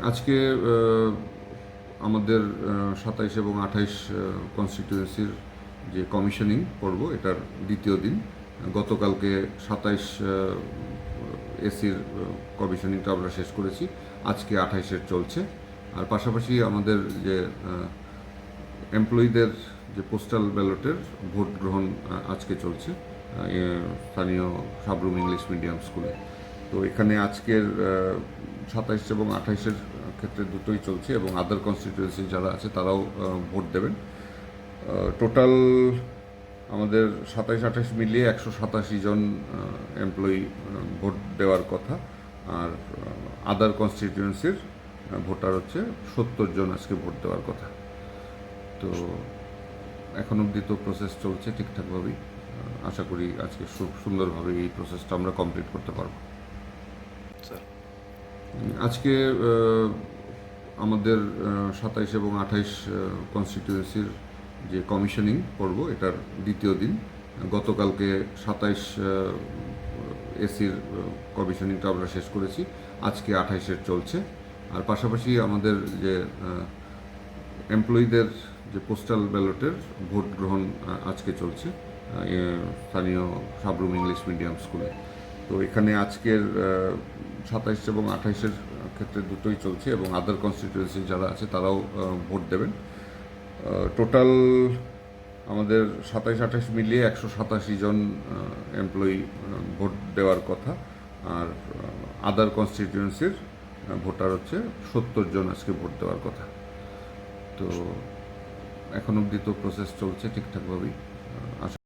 আজকে আমাদের ২৭ এবং ২৮ কনস্টিটিউয়েন্সির যে কমিশনিং পর্ব এটার দ্বিতীয় দিন। গতকালকে ২৭ এসির কমিশনিংটা আমরা শেষ করেছি, আজকে ২৮-এর চলছে। আর পাশাপাশি আমাদের যে এমপ্লয়ীদের যে পোস্টাল ব্যালটের ভোট গ্রহণ আজকে চলছে স্থানীয় সাবরুম ইংলিশ মিডিয়াম স্কুলে। তো এখানে আজকের ২৭ এবং ২৮-এর ক্ষেত্রে দুটোই চলছে এবং আদার কনস্টিটিউয়েন্সি যারা আছে তারাও ভোট দেবেন। টোটাল আমাদের ২৭-২৮ মিলিয়ে ১৮৭ জন এমপ্লয়ি ভোট দেওয়ার কথা, আর আদার কনস্টিটিউয়েন্সির ভোটার হচ্ছে ৭০ জন আজকে ভোট দেওয়ার কথা। তো এখন অবধি তো প্রসেস চলছে ঠিকঠাকভাবেই। আশা করি আজকে সুন্দরভাবে এই প্রসেসটা আমরা কমপ্লিট করতে পারবো। আজকে আমাদের ২৭ এবং ২৮ কনস্টিটিউয়েন্সির যে কমিশনিং পর্ব এটার দ্বিতীয় দিন। গতকালকে ২৭ এসির কমিশনিংটা আমরা শেষ করেছি, আজকে ২৮-এর চলছে। আর পাশাপাশি আমাদের যে এমপ্লয়ীদের যে পোস্টাল ব্যালটের ভোট গ্রহণ আজকে চলছে স্থানীয় সাবরুম ইংলিশ মিডিয়াম স্কুলে। তো এখানে আজকের ২৭ এবং ২৮-এর ক্ষেত্রে দুটোই চলছে এবং আদার কনস্টিটিউয়েন্সি যারা আছে তারাও ভোট দেবেন। টোটাল আমাদের ২৭-২৮ মিলিয়ে ১৮৭ জন এমপ্লয়ি ভোট দেওয়ার কথা, আর আদার কনস্টিটিউয়েন্সির ভোটার হচ্ছে ৭০ জন আজকে ভোট দেওয়ার কথা। তো এখন অবধি তো প্রসেস চলছে ঠিকঠাকভাবেই। আশা